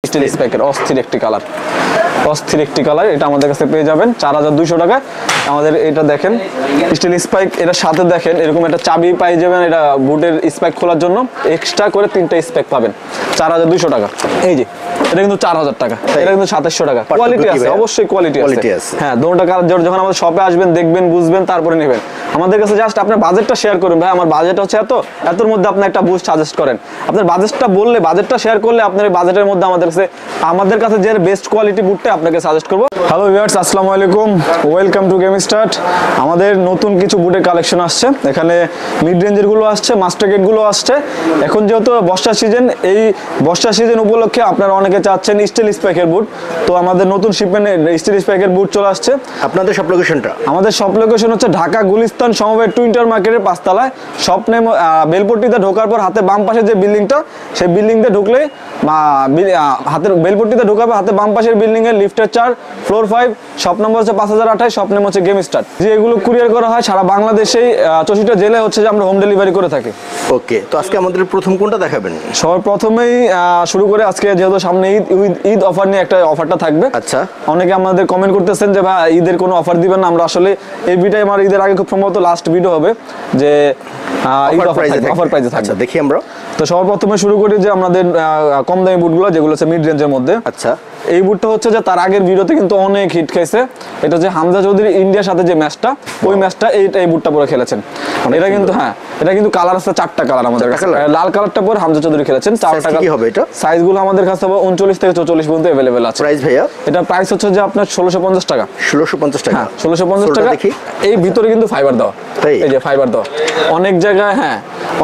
Still স্পাইকের অস্থির একটি colour, অস্থির একটি কালার। এটা আমাদের কাছে পেয়ে যাবেন 4200 টাকা। আমাদের এটা দেখেন স্টিল স্পাইক, এটার সাথে দেখেন এরকম একটা চাবি পাই যাবেন, এটা বুটের স্পাইক খোলার জন্য এক্সট্রা করে 3টা স্পাইক পাবেন 4200 টাকা। এই যে এটা কিন্তু 4000 টাকা, এটা কিন্তু 2700 টাকা। কোয়ালিটি আছে, অবশ্যই কোয়ালিটি আছে। হ্যাঁ, দুটো কালার যখন আমাদের শপে আসবেন দেখবেন বুঝবেন তারপরে নেবেন। আমাদের কাছে জাস্ট আপনার বাজেটটা শেয়ার করুন, ভাই আমার বাজেট হচ্ছে এতর মধ্যে আপনি একটা বুট সাজেস্ট করেন। আপনার বাজেটটা বললে, বাজেটটা শেয়ার করলে আপনার এই বাজেটের মধ্যে আমাদের কাছে যে বেস্ট কোয়ালিটি বুটটা আপনাকে সাজেস্ট করব। হ্যালো ভিউয়ার্স, আসসালামু আলাইকুম, ওয়েলকাম টু গেম স্টার্ট। আমাদের নতুন কিছু বুটের কালেকশন আসছে, এখানে মিড রেঞ্জের গুলো আসছে, মাস্টার গেট গুলো আসছে। এখন যেহেতু বর্ষা সিজন, এই বর্ষা সিজন উপলক্ষে আপনারা অনেকে চাচ্ছেন স্টিল স্পাইকের বুট, তো আমাদের নতুন শিপমেন্টে স্টিল স্পাইকের বুট চলে আসছে। আপনাদের সব লোকেশনটা? আমাদের সব লোকেশন হচ্ছে ঢাকা গুলিস্তান সমবায় টুইন্টার মার্কেটের 5 তলায়। শপ নেম বেলপট্টিতে ঢোকার পর হাতে বাম পাশে যে বিল্ডিংটা, সেই বিল্ডিংতে ঢুকলে হাতের বেলপট্টিতে ঢোকার পর হাতে বাম পাশের বিল্ডিং এর লিফটের 4 ফ্লোর 5, শপ নম্বর হচ্ছে 5028, শপ নেম হচ্ছে গেম স্টার্ট। যে এগুলো কুরিয়ার করা হয় সারা বাংলাদেশেই 64টা জেলায় হচ্ছে যে আমরা হোম ডেলিভারি করে থাকি। ওকে, তো আজকে আমাদের প্রথম কোনটা দেখাবেন? সবার প্রথমেই শুরু করে আজকে যেহেতু সামনে ঈদ অফার নিয়ে একটা অফারটা থাকবে। আচ্ছা, অনেকে আমাদের কমেন্ট করতেছেন যে ভাই ঈদের কোনো অফার দিবেন না। আমরা আসলে এই ভিডিও আমার ঈদের আগে খুব সম্ভবত লাস্ট ভিডিও হবে যে অফার প্রাইসে থাকবে। দেখি আমরা। তো সবার প্রথমে শুরু করি যে আমাদের কম দামি বুটগুলো, যেগুলো হচ্ছে মিড রেঞ্জের মধ্যে। আচ্ছা, এই বুটটা হচ্ছে যে তার আগের ভিডিওতে কিন্তু অনেক হিট খাইছে। এটা হচ্ছে হামজা চৌধুরী ইন্ডিয়ার সাথে যে ম্যাচটা, ওই ম্যাচটা এই বুটটা পরে খেলেছেন। এটা কিন্তু এটা কিন্তু কালার আছে 4টা কালার আমাদের কাছে। লাল কালারটা পরে হামজা চৌধুরী খেলেছেন। 4টা কালার। কি হবে এটা? সাইজগুলো আমাদের কাছে হবে 39 থেকে 44 পর্যন্ত अवेलेबल আছে। প্রাইস ভাইয়া? এটা প্রাইস হচ্ছে যে আপনার 1650 টাকা। 1650 টাকা? 1650 টাকা। এই ভিতরে কিন্তু ফাইবার দাও, এই যে ফাইবার দাও। অনেক জায়গায়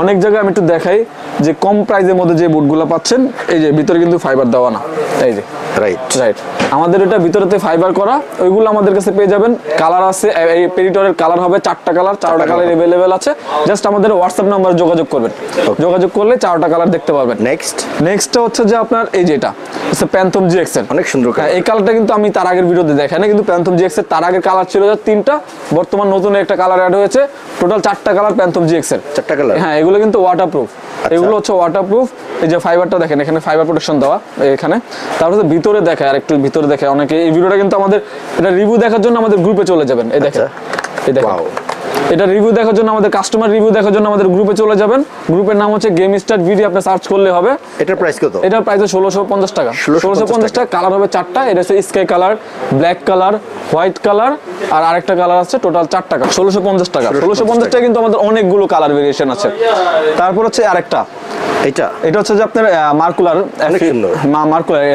অনেক জায়গায় আমি একটু দেখাই যে কম প্রাইসের মধ্যে যে বুটগুলো পাচ্ছেন, এই যে ভিতরে কিন্তু ফাইবার দেওয়া না, এই যে রাইট। আমাদের এটা ভিতরেতে ফাইবার করা, ওইগুলো আমাদের কাছে পেয়ে যাবেন। কালার আছে, এই পেরিটরের কালার হবে 4টা কালার, 4টা কালার अवेलेबल আছে। জাস্ট আমাদের হোয়াটসঅ্যাপ নাম্বারে যোগাযোগ করবেন, যোগাযোগ করলে 4টা কালার দেখতে পাবেন। নেক্সটটা হচ্ছে যে আপনার এই যেটা হচ্ছে প্যান্থম জিএক্স এর, অনেক সুন্দর কালার। এই কালারটা কিন্তু আমি তার আগের ভিডিওতে দেখাই না, কিন্তু প্যান্থম জিএক্স এর তার আগের কালার ছিল 3টা, বর্তমান নতুন একটা কালার অ্যাড হয়েছে। টোটাল 4টা কালার প্যান্থম জিএক্স এর, 4টা কালার। হ্যাঁ, এগুলো কিন্তু ওয়াটারপ্রুফ, এগুলো হচ্ছে ওয়াটারপ্রুফ। এই যে ফাইবারটা দেখেন, এখানে ফাইবার প্রোটেকশন দেওয়া এখানে। তারপরে ভিতরে দেখায়, আর একটু ভিতরে দেখায় অনেকে। এই ভিডিওটা কিন্তু আমাদের এটা রিভিউ দেখার জন্য আমাদের গ্রুপে চলে যাবেন। এই দেখেন, এই দেখেন, এটা রিভিউ দেখার জন্য আমাদের কাস্টমার রিভিউ দেখার জন্য আমাদের গ্রুপে চলে যাবেন। গ্রুপের নাম হচ্ছে গেম স্টার্ট ভিডিও, আপনি সার্চ করলে হবে। এটার প্রাইস কত? এটার প্রাইস 1650 টাকা। 1650 টাকা। কালার হবে 4টা, এটা হচ্ছে sky colour, black colour, white colour, আর আরেকটা কালার আছে। টোটাল 4 টাকা, 1650 টাকা। 1650 টাকা কিন্তু আমাদের অনেকগুলো কালার ভেরিয়েশন আছে। তারপর হচ্ছে আরেকটা, এটা হচ্ছে যে আপনার মার্কুলার,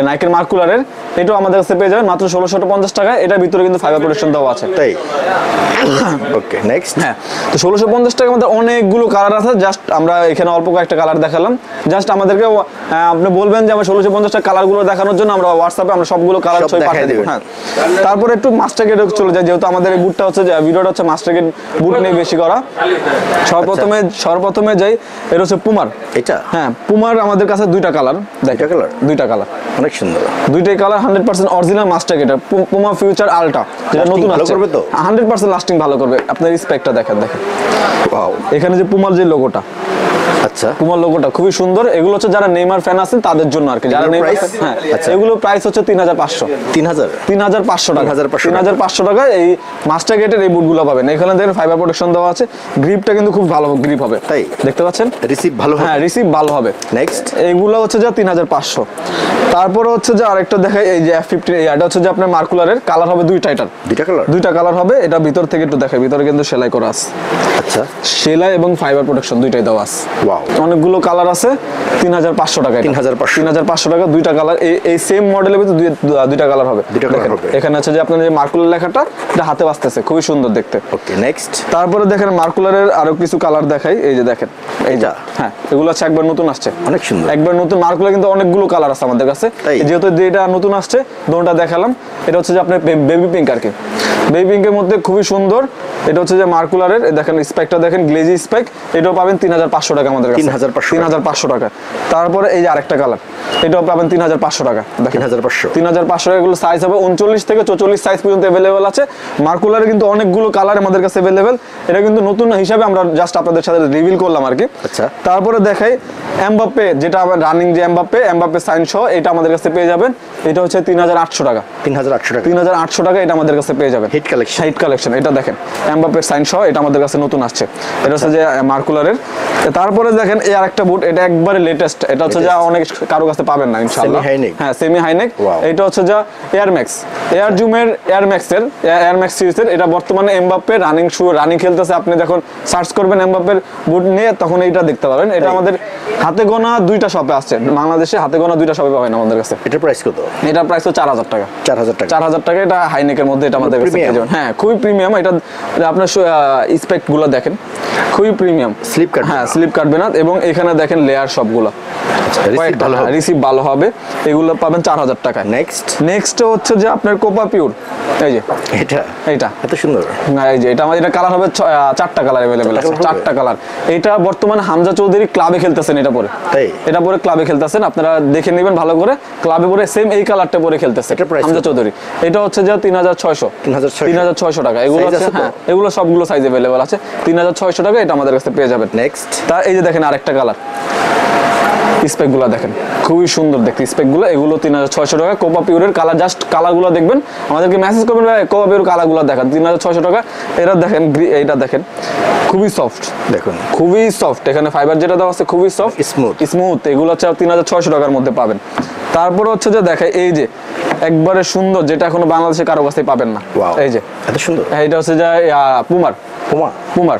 নাইকের মার্কুলারের, এটাও আমাদের কাছে পেয়ে যাবেন মাত্র 1650 টাকা। এটার ভিতরে কিন্তু ফাইবার প্রোটেকশন দেওয়া আছে। তাই ওকে, নেক্সট। হ্যাঁ, তো 1650 টাকার মধ্যে অনেকগুলো কালার আছে। জাস্ট আমরা এখানে অল্প কয়েকটা কালার দেখালাম। জাস্ট আমাদেরকে আপনি বলবেন যে আমার 1650 টাকা কালারগুলো দেখানোর জন্য, আমরা হোয়াটসঅ্যাপে আমরা সবগুলো কালার ছবি পাঠিয়ে দেব। হ্যাঁ, তারপরে একটু মাস্টার গেটে চলে যায়, যেহেতু আমাদের এই বুটটা হচ্ছে যে ভিডিওটা হচ্ছে মাস্টার গেট বুট নিয়ে বেশি করা। সর্বপ্রথমে যাই, এটা হচ্ছে পুমার। এটা হ্যাঁ, পুমার আমাদের কাছে 2টা কালার। দুইটা কালার অনেক সুন্দর, দুইটাই colour 100% original master gate. Puma Future Ultra, যেটা নতুন আছে, 100% লাস্টিং ভালো করবে। আপনার স্পেকটা দেখেন, ওয়াও, এখানে যে পুমার যে লোগোটা, আচ্ছা, পুমার লোগোটা খুবই সুন্দর। এগুলো হচ্ছে যারা নেইমার ফ্যান আছেন তাদের জন্য আর কি, যারা নেইমার। হ্যাঁ, এগুলো প্রাইস হচ্ছে 3500 টাকা। 3500 টাকা এই মাস্টার গেটের এই বুটগুলো পাবেন। এখানে দেখেন ফাইবার প্রোটেকশন দেওয়া আছে। গ্রিপটা কিন্তু খুব ভালো গ্রিপ হবে, তাই দেখতে পাচ্ছেন। রিসিভ ভালো, হ্যাঁ রিসিভ ভালো হবে। নেক্সট এইগুলো হচ্ছে যে 3500। তারপরে হচ্ছে যে আরেকটা দেখাই, এই যে F15, এটা হচ্ছে যে আপনার মার্কুলারের। কালার হবে দুইটা, এটার দুইটা কালার হবে। এটা ভিতর থেকে একটু দেখাই, ভিতরে কিন্তু সেলাই করা আছে। আচ্ছা, সেলাই এবং ফাইবার প্রোটেকশন দুইটাই দেওয়া আছে। ওয়াও, অনেকগুলো কালার আছে। 3500 টাকা। 3500 টাকা, দুইটা কালার। এই সেম মডেলের ভিতরে দুইটা কালার হবে। এখানে আছে যে আপনার যে মার্কুলার লেখাটা, এটা হাতে বাজতেছে, খুবই সুন্দর দেখতে। ওকে, নেক্সট। তারপরে দেখেন মার্কুলারের আরো কিছু কালার দেখাই। এই যে দেখেন, এইটা, হ্যাঁ এগুলো হচ্ছে একবার নতুন আসছে, অনেক সুন্দর, একবার নতুন। মার্কুলার কিন্তু অনেকগুলো কালার আছে আমাদের কাছে, যেহেতু এটা নতুন আসছে, দুটোটা দেখালাম। এটা হচ্ছে যে আপনার বেবি পিঙ্ক আর কি। বেবি পিঙ্কের মধ্যে খুবই সুন্দর এটা হচ্ছে যে মার্কুলারের, দেখেন স্পেকটা দেখেন, গ্লেজি স্পেক, এটাও পাবেন 3500 টাকা আমাদের কাছে, 3500 টাকা। তারপরে এই যে আরেকটা কালার, এটাও পাবেন 3500 টাকা, 3500 টাকা। এগুলো সাইজ হবে 39 থেকে 44 সাইজ পর্যন্ত अवेलेबल আছে। মার্কুলারে কিন্তু অনেকগুলো কালার আমাদের কাছে अवेलेबल। এটা কিন্তু নতুন হিসাবে আমরা জাস্ট আপনাদের সাথে রিভিল করলাম আর কি। আচ্ছা, তারপরে দেখাই এমবাপ্পে, যেটা আমার রানিং যে এমবাপ্পে সাইন সহ, এটা আমাদের কাছে পেয়ে যাবেন। এটা হচ্ছে 3800 টাকা, 3800 টাকা। এটা আমাদের কাছে পেয়ে যাবেন, হিট কালেকশন। এটা দেখেন এমবাপ্পের সাইন সহ, এটা আমাদের কাছে নতুন আসছে। এটা হচ্ছে যে মার্কুলারের। তারপরে দেখেন এই আরেকটা বুট, এটা একবারে লেটেস্ট। এটা হচ্ছে যা অনেক কারো কাছে পাবেন না ইনশাআল্লাহ। হ্যাঁ, সেমি হাইনেক। এটা হচ্ছে যা এয়ার ম্যাক্স, এয়ার জুমের এয়ার ম্যাক্স সিরিজের। এটা বর্তমানে এমবাপ্পে রানিং খেলতেছে। আপনি যখন সার্চ করবেন এমবাপ্পের বুট নিয়ে, তখন এইটা দেখতে পাবেন। এটা আমাদের হাতে গোনা 2টা শপে আছে বাংলাদেশে, হাতে গোনা 2টা শপে পাবেন আমাদের কাছে। এটার প্রাইস কত? এটার প্রাইস হচ্ছে 4000 টাকা, 4000 টাকা। এটা হাইনেকের মধ্যে, এটা আমাদের কাছে পেয়ে যাবেন। হ্যাঁ, খুবই প্রিমিয়াম। এটা আপনার স্পেক্ট গুলো দেখেন, খুবই প্রিমিয়াম, স্লিপ কাটবে না। এবং এখানে দেখেন লেয়ার সবগুলো, রিসিভ ভালো হবে। এগুলো পাবেন 4000 টাকায়। নেক্সট হচ্ছে যে আপনার কোপা পিওর, এই যে এটা এত সুন্দর। এই যে এটা আমাদের, এটা কালার হবে 4টা কালার अवेलेबल আছে, 4টা কালার। এটা বর্তমানে হামজা চৌধুরী ক্লাবে খেলতেছেন, এটা পরে ক্লাবে খেলতেছেন। আপনারা দেখে নেবেন ভালো করে, ক্লাবে পরে সেম এই কালারটা পরে খেলতেছে হামজা চৌধুরী। এটা হচ্ছে যে 3600 টাকা। এগুলো আছে, হ্যাঁ, এগুলো সবগুলো সাইজ अवेलेबल আছে। 3600 টাকা এটা আমাদের কাছে পেয়ে যাবেন। তার এই যে দেখেন আরেকটা কালার, স্পেক গুলো দেখেন, খুবই সুন্দর দেখতে স্পেক গুলো। এগুলো 3600 টাকা। কোপা পিওরের কালার, জাস্ট কালার গুলো দেখবেন, আমাদেরকে মেসেজ করবেন কোপা পিওর কালার গুলো দেখান। 3600 টাকা। এটা দেখেন, এইটা দেখেন, খুবই সফট, দেখুন খুবই সফট। এখানে ফাইবার যেটা দেওয়া আছে খুবই সফট, স্মুথ। এগুলো হচ্ছে 3600 টাকার মধ্যে পাবেন। তারপর হচ্ছে যে দেখায় এই যে একবারে সুন্দর, যেটা এখনো বাংলাদেশে কারো কাছে পাবেন না। এই যে এত সুন্দর, এটা হচ্ছে যে পুমার।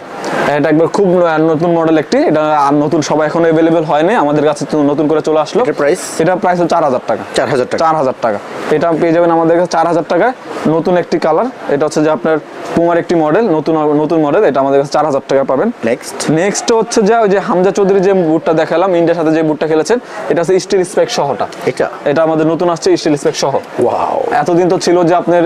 এটা একবার খুব নতুন মডেল একটি, এটা নতুন, সবাই এখন अवेलेबल হয়নি, আমাদের কাছে নতুন করে চলে আসলো। এটা প্রাইস হচ্ছে 4000 টাকা, 4000 টাকা। এটা পেয়ে যাবেন আমাদের কাছে 4000 টাকায়। নতুন একটি কালার, এটা হচ্ছে যে আপনার পুমার একটি মডেল, নতুন মডেল। এটা আমাদের কাছে 4000 টাকা পাবেন। নেক্সট হচ্ছে যে ওই যে হামজা চৌধুরী যে বুটটা দেখালাম, ইন্ডিয়ার সাথে যে বুটটা খেলেছেন, এটা হচ্ছে স্টিল স্পেক সহটা। এটা আমাদের নতুন আসছে, স্টিল স্পেক সহ। এতদিন তো ছিল যে আপনার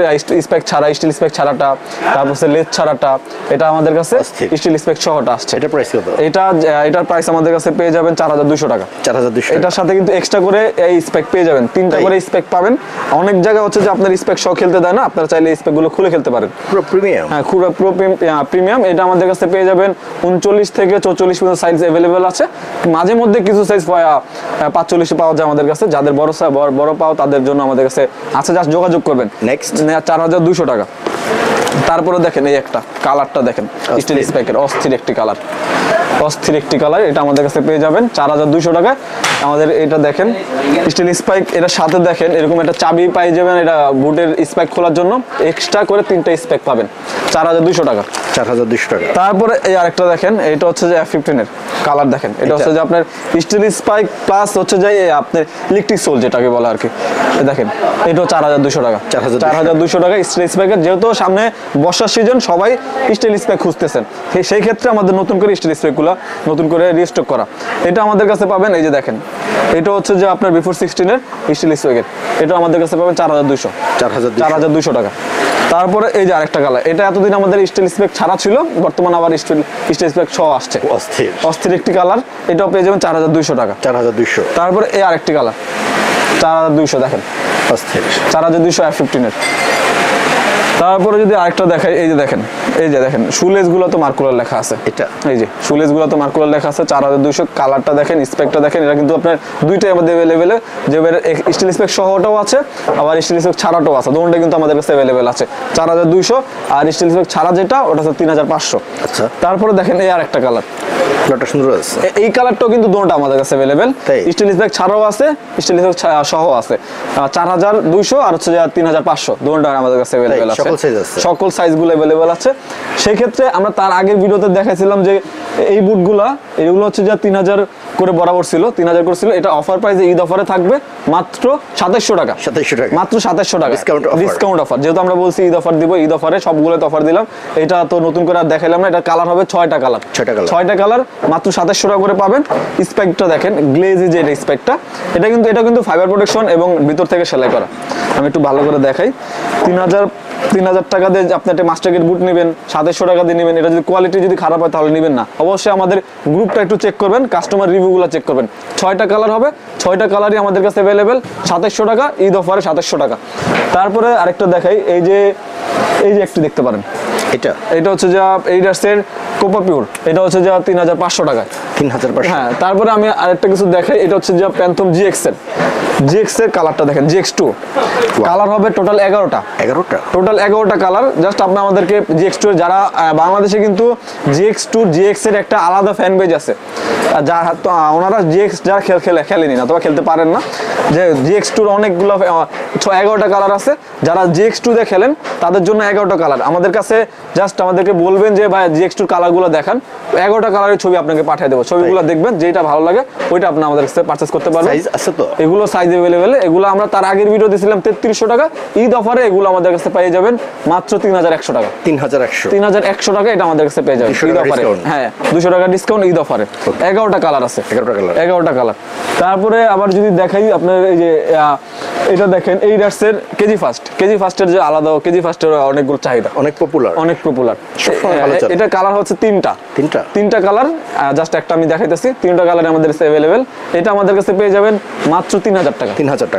স্পেক ছাড়া, স্টিল স্পেক ছাড়াটা, তারপর লেস ছাড়াটা। এটা আমাদের কাছে স্টিল স্পেক সহটা আসছে। এটা প্রাইস কত? এটার প্রাইস আমাদের কাছে পেয়ে যাবেন 4200 টাকা। 4200। এটার সাথে কিন্তু এক্সট্রা করে এই স্পেক পেয়ে যাবেন, 3টা করে স্পেক পাবেন। অনেক জায়গায় হচ্ছে যে আপনার স্পেক সহ খেলতে দেয় না, আপনারা চাইলে স্পেক গুলো খুলে খেলতে পারেন। পুরো প্রিমিয়াম, হ্যাঁ, পুরো প্রিমিয়াম। এটা আমাদের কাছে পেয়ে যাবেন 39 থেকে 44 পর্যন্ত সাইজ अवेलेबल আছে। মাঝে মধ্যে কিছু সাইজ 45 পাওয়া যায় আমাদের কাছে। যাদের বড় পাও তাদের জন্য আমাদের কাছে আছে, জাস্ট যোগাযোগ করবেন। 4200 টাকা। তারপরে দেখেন এই একটা কালারটা দেখেন, স্টিল স্পেকের অস্থির একটি কালার। এটা আমাদের কাছে পেয়ে যাবেন 4200 টাকা। আমাদের এটা দেখেন স্টিল স্পাইক, এটার সাথে দেখেন এরকম একটা চাবি পাই যাবেন, এটা বুটের স্পাইক খোলার জন্য এক্সট্রা করে 3টা স্পাইক পাবেন, 4200 টাকা। তারপরে এই আরেকটা দেখেন, এটা হচ্ছে যে F15 এর কালার দেখেন। এটা হচ্ছে যে আপনার স্টিল স্পাইক প্লাস হচ্ছে যে আপনার ইলেকট্রিক সোল যেটাকে বলে আর কি। দেখেন এটাও 4200 টাকা, 4200 টাকা স্টিল স্পাইকের। যেহেতু সামনে বর্ষার সিজন, সবাই স্টিল স্পাইক খুঁজতেছেন, সেই ক্ষেত্রে আমাদের নতুন করে স্টিল স্পাইকগুলো নতুন করে রিস্টক করা। এটা আমাদের কাছে পাবেন, এই যে দেখেন, এটা হচ্ছে যে আপনার বিফোর 16 এর স্টিল স্পাইকের। এটা আমাদের কাছে পাবেন 4200 টাকা। তারপরে এই যে আরেকটা কালার, এটা এতদিন আমাদের স্টিল স্পেক ছাড়া ছিল, বর্তমানে আবার স্টিল স্পেক সহ আসছে। অস্থির একটি কালার, এটাও পেয়ে যাবেন 4200 টাকা। তারপরে এই আরেকটি কালার 4200, দেখেন অস্থির 4200 F15 এর। তারপরে যদি আরেকটা দেখাই, এই যে দেখেন শুলেস গুলো তো মার্কুলার লেখা আছে। এটা এই যে শুলেস গুলো তো মার্কুলার লেখা আছে 4200। কালারটা দেখেন, স্পেকটা দেখেন, এটা কিন্তু আপনার দুইটাই আমাদের अवेलेबल, যে স্টিল স্পেক সহটাও আছে, আবার স্টিল স্পেক ছাড়াটাও আছে। দুটোটাই কিন্তু আমাদের কাছে अवेलेबल আছে 4200। আর স্টিল স্পেক ছাড়া যেটা, ওটা হচ্ছে 3500। আচ্ছা, তারপরে দেখেন এই আরেকটা কালার, কালারটা সুন্দর আছে। এই কালারটাও কিন্তু দুটোটা আমাদের কাছে अवेलेबल, স্টিল স্পেক ছাড়াও আছে, স্টিল স্পেক সহ আছে। 4200 আর হচ্ছে 3500, দুটোটা আমাদের কাছে अवेलेबल আছে। সকল সাইজগুলো अवेलेबल আছে। সেই ক্ষেত্রে আমরা তার আগের ভিডিওতে দেখাইছিলাম যে এই বুটগুলা এগুলো হচ্ছে যা 3000 করে বরাবর ছিল, 3000 করে ছিল, এটা অফার প্রাইসে ঈদ অফারে থাকবে মাত্র 2700 টাকা। 2700 টাকা মাত্র 2700 টাকা ডিসকাউন্ট অফার। যেহেতু আমরা বলছি ঈদ অফার দিব, ঈদ অফারে সবগুলোতে অফার দিলাম। এটা তো নতুন করে আর দেখাইলাম না। এটা কালার হবে 6টা কালার, 6টা কালার মাত্র 2700 টাকা করে পাবেন। স্পেকটা দেখেন, গ্লেজি যে স্পেকটা, এটা কিন্তু ফাইবার প্রোটেকশন এবং ভিতর থেকে সেলাই করা। আমি একটু ভালো করে দেখাই। 3000 টাকা দিয়ে আপনি একটা মাস্টার গেট বুট নেবেন, 2700 টাকা দিয়ে নেবেন। এটা যদি কোয়ালিটি যদি খারাপ হয় তাহলে নেবেন না। অবশ্যই আমাদের গ্রুপটা একটু চেক করবেন, কাস্টমার রিভিউগুলো চেক করবেন। 6টা কালার হবে, 6টা কালারই আমাদের কাছে অ্যাভেলেবেল 2700 টাকা, ঈদ অফারে 2700 টাকা। তারপরে আরেকটা দেখাই, এই যে একটু দেখতে পারেন, এটা হচ্ছে যা এইডার্সের কোপা পিওর, এটা হচ্ছে যা 3500 টাকা। 3500। হ্যাঁ, তারপরে আমি আরেকটা কিছু দেখাই, এটা হচ্ছে যা প্যান্থম জিএক্স এর কালারটা দেখেন, GX2 কালার হবে টোটাল 11টা টোটাল 11টা কালার। জাস্ট আপনি আমাদেরকে GX2 এর যারা বাংলাদেশে কিন্তু GX2 GX এর একটা আলাদা ফ্যান পেজ আছে, যা ওনারা GX যারা খেলেনি না অথবা খেলতে পারেন না, যে GX2 এর অনেকগুলো 11টা কালার আছে। যারা GX2 দিয়ে খেলেন তাদের জন্য 11টা কালার। আমাদের কাছে জাস্ট আমাদেরকে বলবেন যে ভাই GX2 কালারগুলো দেখান, 11টা কালারের ছবি আপনাকে পাঠিয়ে দেবো। ছবিগুলো দেখবেন, যেটা ভালো লাগে ওইটা আপনি আমাদের কাছে পারচেজ করতে পারবেন। সাইজ আছে তো, এগুলো সাইজ अवेलेबल। এগুলো আমরা তার আগের ভিডিও দিয়েছিলাম 3300 টাকা, ঈদ অফারে এগুলো আমাদের কাছে পেয়ে যাবেন মাত্র 3100 টাকা। 3100 টাকা এটা আমাদের কাছে পেয়ে যাবেন ঈদ অফারে। হ্যাঁ, 200 টাকা ডিসকাউন্ট ঈদ অফারে। 11টা কালার আছে, 11টা কালার। তারপরে আবার যদি দেখাই আপনার, এই যে এটা দেখেন, এই রাইডার্সের কেজি ফার্স্টের যে আলাদা, কেজি ফার্স্টের অনেকগুলো চাহিদা, অনেক পপুলার। এটা কালার হচ্ছে তিনটা কালার, জাস্ট একটা আমি দেখাইতেছি। 3টা কালার আমাদের কাছে अवेलेबल। এটা আমাদের কাছে পেয়ে যাবেন মাত্র 3000 টাকা,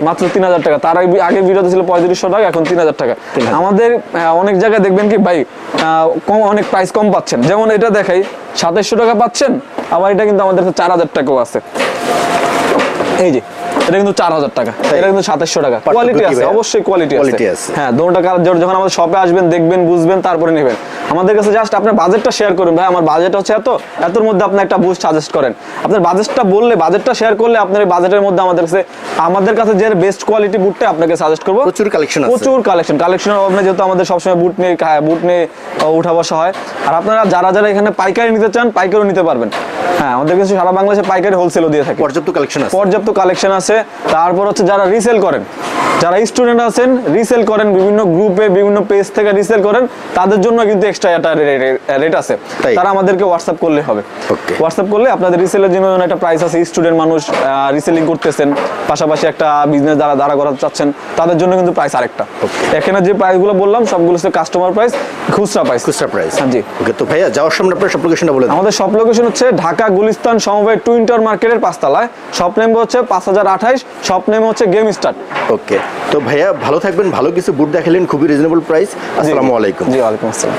মাত্র 3000 টাকা। তার আগে ভিডিওতে ছিল 3500 টাকা, এখন 3000 টাকা। আমাদের অনেক জায়গায় দেখবেন কি ভাই কম, অনেক প্রাইস কম পাচ্ছেন। যেমন এটা দেখাই, 2700 টাকা পাচ্ছেন, আবার এটা কিন্তু আমাদের কাছে 4000 টাকাও আছে। এই যে এটা কিন্তু 4000 টাকা, এটা কিন্তু 2700 টাকা। কোয়ালিটি আছে, অবশ্যই কোয়ালিটি আছে। হ্যাঁ, দুটো কালার যখন আমাদের শপে আসবেন, দেখবেন, বুঝবেন, তারপরে নেবেন। আমাদের কাছে জাস্ট আপনার বাজেটটা শেয়ার করুন, ভাই আমার বাজেট হচ্ছে এতর মধ্যে আপনি একটা বুস্ট সাজেস্ট করেন। আপনার বাজেটটা বললে, বাজেটটা শেয়ার করলে আপনার এই বাজেটের মধ্যে আমাদের কাছে যে বেস্ট কোয়ালিটি বুটটা আপনাকে সাজেস্ট করব। প্রচুর কালেকশনের অভাব নেই, যেহেতু আমাদের সবসময় বুট নিয়ে উঠা বসা হয়। আর আপনারা যারা এখানে পাইকারি নিতে চান, পাইকারিও নিতে পারবেন। হ্যাঁ, আমাদের কাছে সারা বাংলাদেশে পাইকারি হোলসেলও দিয়ে থাকে, পর্যাপ্ত কালেকশন আছে। তারপর হচ্ছে যারা রিসেল করেন, যারা স্টুডেন্ট আছেন, রিসেল করেন, বিভিন্ন গ্রুপে বিভিন্ন পেজ থেকে রিসেল করেন, তাদের জন্য কিন্তু এক্সট্রা একটা রেট আছে। তারা আমাদেরকে হোয়াটসঅ্যাপ করলে হবে। হোয়াটসঅ্যাপ করলে আপনাদের রিসেলের জন্য একটা প্রাইস আছে। স্টুডেন্ট মানুষ রিসেলিং করতেছেন, পাশাপাশি একটা বিজনেস দাঁড়া করাতে চাচ্ছেন, তাদের জন্য কিন্তু প্রাইস আরেকটা। এখানে যে প্রাইসগুলো বললাম সবগুলো হচ্ছে কাস্টমার প্রাইস, খুচরা প্রাইস। হ্যাঁ জি। ওকে, তো ভাইয়া যাওয়ার সময় আপনার সব লোকেশনটা বলে দেন। আমাদের সব লোকেশন হচ্ছে ঢাকা গুলিস্তান সমবায় টুইন টাওয়ার মার্কেটের 5 তলায়। শপ নেম হচ্ছে 5028, শপ নেম হচ্ছে গেম স্টার্ট। ওকে, তো ভাইয়া ভালো থাকবেন, ভালো কিছু বুট দেখালেন, খুবই রিজনেবল প্রাইস। আসসালামু আলাইকুম। জি, ওয়ালাইকুম আসসালাম।